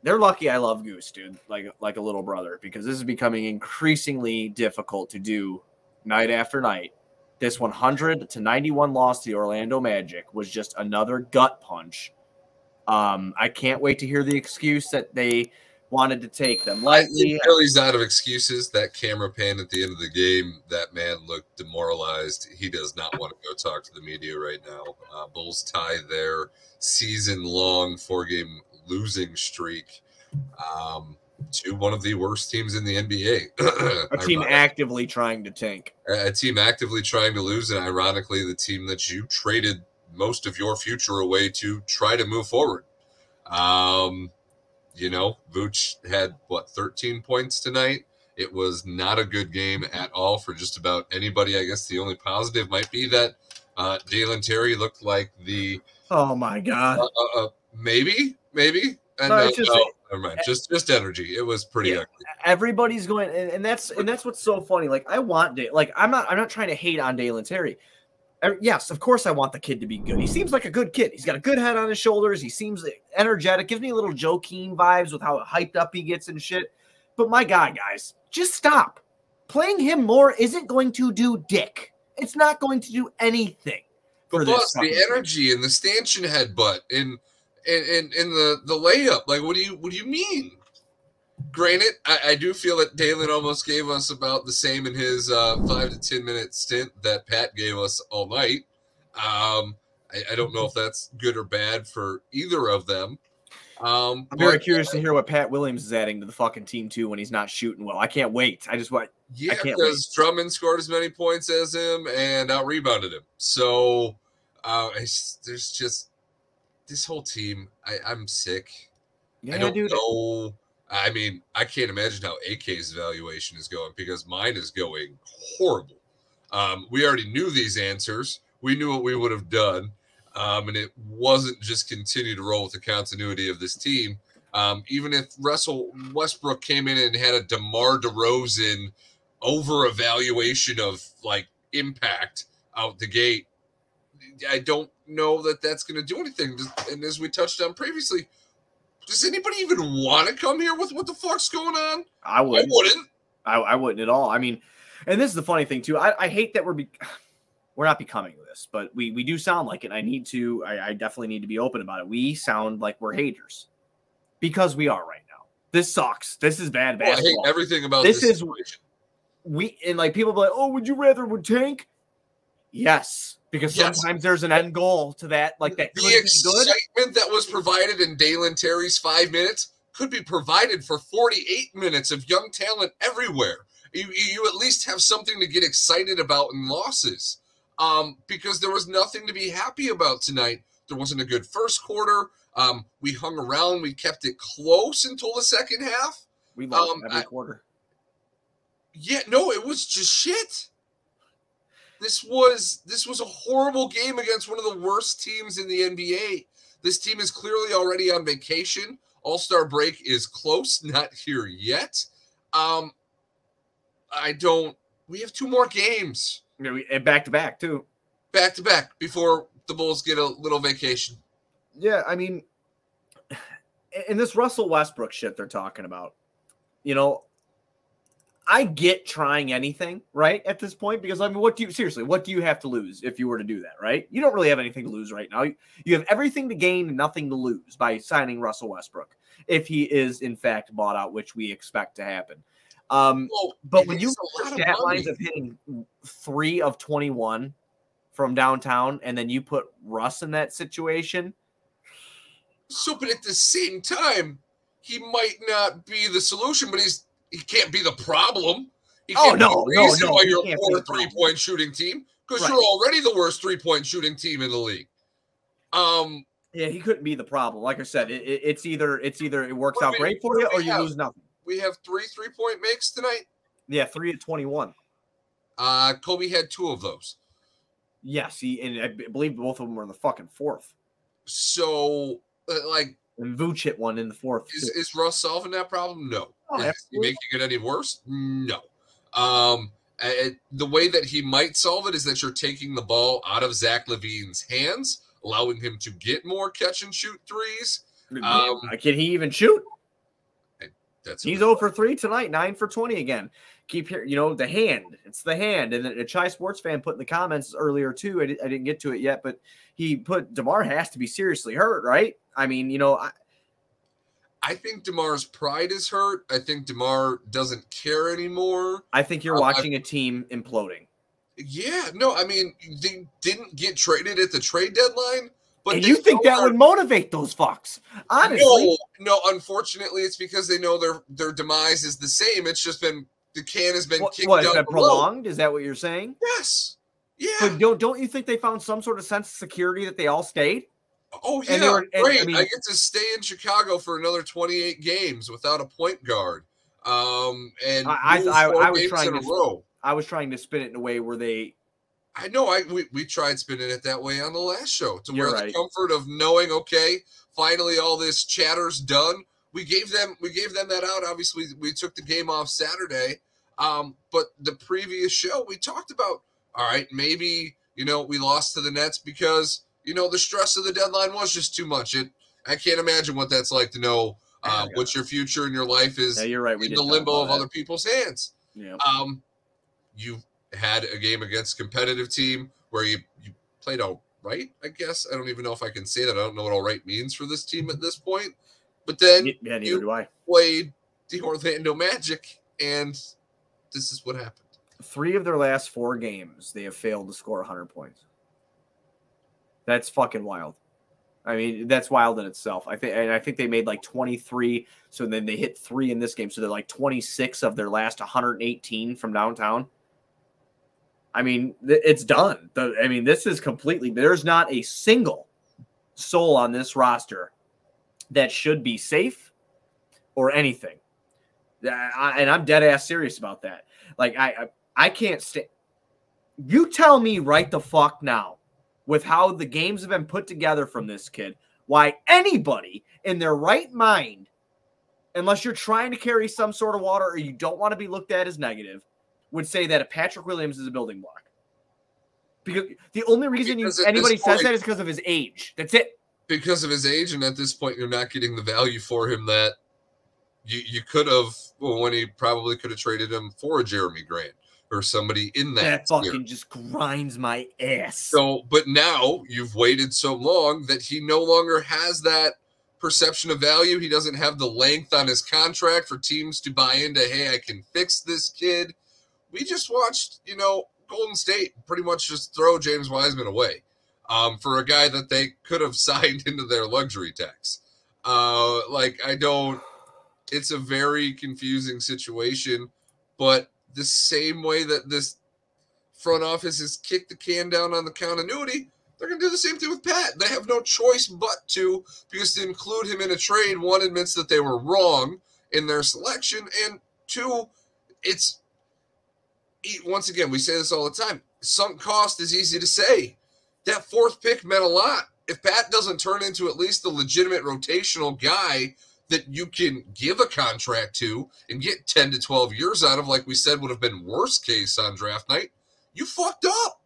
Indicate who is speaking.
Speaker 1: they're lucky I love Goose, dude, like a little brother, because this is becoming increasingly difficult to do night after night. This 100-91 loss to the Orlando Magic was just another gut punch. I can't wait to hear the excuse that they wanted to take them lightly.
Speaker 2: I think Philly's out of excuses. That camera pan at the end of the game, that man looked demoralized. He does not want to go talk to the media right now. Bulls tie their season-long 4-game losing streak to one of the worst teams in the NBA.
Speaker 1: A team actively trying to tank.
Speaker 2: A team actively trying to lose, and ironically, the team that you traded most of your future away to try to move forward. Vooch had, 13 points tonight? It was not a good game at all for just about anybody. I guess the only positive might be that Dalen Terry looked like the...
Speaker 1: Oh, my God.
Speaker 2: Maybe. And no, never mind. Just energy. It was pretty ugly. Everybody's
Speaker 1: going, and that's what's so funny. Like, I want I'm not trying to hate on Dalen Terry. Yes, of course I want the kid to be good. He seems like a good kid. He's got a good head on his shoulders. He seems energetic. Gives me a little Joakim vibes with how hyped up he gets and shit. But my God, guys, just stop. Playing him more isn't going to do dick. It's not going to do anything.
Speaker 2: But plus, the energy and the stanchion headbutt and the layup. Like, what do you mean? Granted, I do feel that Dalen almost gave us about the same in his 5 to 10 minute stint that Pat gave us all night. I don't know if that's good or bad for either of them.
Speaker 1: I'm very curious to hear what Pat Williams is adding to the fucking team too when he's not shooting well. I can't wait. I can't wait.
Speaker 2: Because Drummond scored as many points as him and out rebounded him. So there's just this whole team. I'm sick.
Speaker 1: Yeah,
Speaker 2: I don't
Speaker 1: dude.
Speaker 2: know. I mean, I can't imagine how AK's evaluation is going because mine is going horrible. We already knew these answers. We knew what we would have done. And it wasn't just continue to roll with the continuity of this team. Even if Russell Westbrook came in and had a DeMar DeRozan over-evaluation of, impact out the gate, I don't know that that's going to do anything. And as we touched on previously, does anybody even want to come here with what the fuck's going on?
Speaker 1: I wouldn't. I wouldn't at all. I mean, and this is the funny thing, too. I hate that we're not becoming this, but we do sound like it. I definitely need to be open about it. We sound like we're haters because we are right now. This sucks. This is bad basketball.
Speaker 2: I hate everything about this situation.
Speaker 1: People be like, oh, would you rather would tank? Yes. Because sometimes there's an end goal to that. Like that.
Speaker 2: The excitement that was provided in Dalen Terry's 5 minutes could be provided for 48 minutes of young talent everywhere. You at least have something to get excited about in losses. Because there was nothing to be happy about tonight. There wasn't a good first quarter. We hung around. We kept it close until the second half.
Speaker 1: We lost every quarter.
Speaker 2: Yeah, no, it was just shit. This was a horrible game against one of the worst teams in the NBA. This team is clearly already on vacation. All-Star break is close, not here yet. We have 2 more games.
Speaker 1: And back-to-back, too.
Speaker 2: Back-to-back before the Bulls get a little vacation.
Speaker 1: Yeah, I mean, and this Russell Westbrook shit they're talking about, I get trying anything, right, at this point, because, I mean, what do you have to lose if you were to do that, right? You don't really have anything to lose right now. You have everything to gain and nothing to lose by signing Russell Westbrook if he is, in fact, bought out, which we expect to happen. But when you look at stat lines of hitting 3 of 21 from downtown, and then you put Russ in that situation.
Speaker 2: But at the same time, he might not be the solution, but he can't be the problem. He can't be the reason why you're a poor 3-point shooting team, because you're already the worst 3-point shooting team in the league.
Speaker 1: Yeah, he couldn't be the problem. Like I said, it's either it works out great for you or you lose nothing.
Speaker 2: We have 3 3-point makes tonight.
Speaker 1: Yeah, 3 of 21.
Speaker 2: Kobe had 2 of those.
Speaker 1: Yes, and I believe both of them were in the fucking 4th.
Speaker 2: So,
Speaker 1: and Vooch hit one in the 4th.
Speaker 2: Is Russ solving that problem? No. Is he making it any worse? No. The way that he might solve it is that you're taking the ball out of Zach LaVine's hands, allowing him to get more catch and shoot threes.
Speaker 1: Can he even shoot? He's 0 for 3 tonight, 9 for 20 again. Keep here, the hand. It's the hand. And then a Chai Sports fan put in the comments earlier too. I didn't get to it yet, but he put DeMar has to be seriously hurt, right? I mean,
Speaker 2: I think DeMar's pride is hurt. I think DeMar doesn't care anymore.
Speaker 1: I think you're watching a team imploding.
Speaker 2: Yeah, no, I mean, they didn't get traded at the trade deadline. But
Speaker 1: you think that would motivate those fucks? Honestly.
Speaker 2: No, unfortunately, it's because they know their demise is the same. It's just been the can has been kicked down the
Speaker 1: prolonged? Is that what you're saying?
Speaker 2: Yes. Yeah.
Speaker 1: But don't you think they found some sort of sense of security that they all stayed?
Speaker 2: Oh, yeah, great. I get to stay in Chicago for another 28 games without a point guard. And
Speaker 1: I was trying to spin it in a way where they –
Speaker 2: I know we tried spinning it that way on the last show to where the comfort of knowing, okay, finally all this chatter's done. We gave them that out. Obviously, we took the game off Saturday. But the previous show we talked about, all right, maybe, we lost to the Nets because, the stress of the deadline was just too much. I can't imagine what that's like to know what your future in your life is
Speaker 1: in
Speaker 2: the limbo of other people's hands.
Speaker 1: Yeah.
Speaker 2: You had a game against a competitive team where you played all right, I guess. I don't even know if I can say that. I don't know what all right means for this team at this point. But then
Speaker 1: neither do I.
Speaker 2: Played the Orlando Magic, and this is what happened.
Speaker 1: 3 of their last 4 games, they have failed to score 100 points. That's fucking wild. I mean, that's wild in itself. I think they made like 23, so then they hit 3 in this game, so they're like 26 of their last 118 from downtown. I mean, it's done. This is completely – there's not a single soul on this roster that should be safe or anything. And I'm dead-ass serious about that. Like, I can't stay – you tell me right the fuck now, with how the games have been put together from this kid, why anybody in their right mind, unless you're trying to carry some sort of water or you don't want to be looked at as negative, would say that a Patrick Williams is a building block. Because the only reason anybody says that is because of his age. That's it.
Speaker 2: Because of his age, and at this point, you're not getting the value for him that you could have, when he probably could have traded him for a Jeremy Grant or somebody in that.
Speaker 1: That fucking just grinds my ass.
Speaker 2: So, but now you've waited so long that he no longer has that perception of value. He doesn't have the length on his contract for teams to buy into, hey, I can fix this kid. We just watched, Golden State pretty much just throw James Wiseman away for a guy that they could have signed into their luxury tax. It's a very confusing situation, but the same way that this front office has kicked the can down on the continuity, they're going to do the same thing with Pat. They have no choice but to, because to include him in a trade, one, admits that they were wrong in their selection, and 2, it's, once again, we say this all the time, sunk cost is easy to say. That 4th pick meant a lot. If Pat doesn't turn into at least a legitimate rotational guy that you can give a contract to and get 10 to 12 years out of, like we said, would have been worst case on draft night, you fucked up.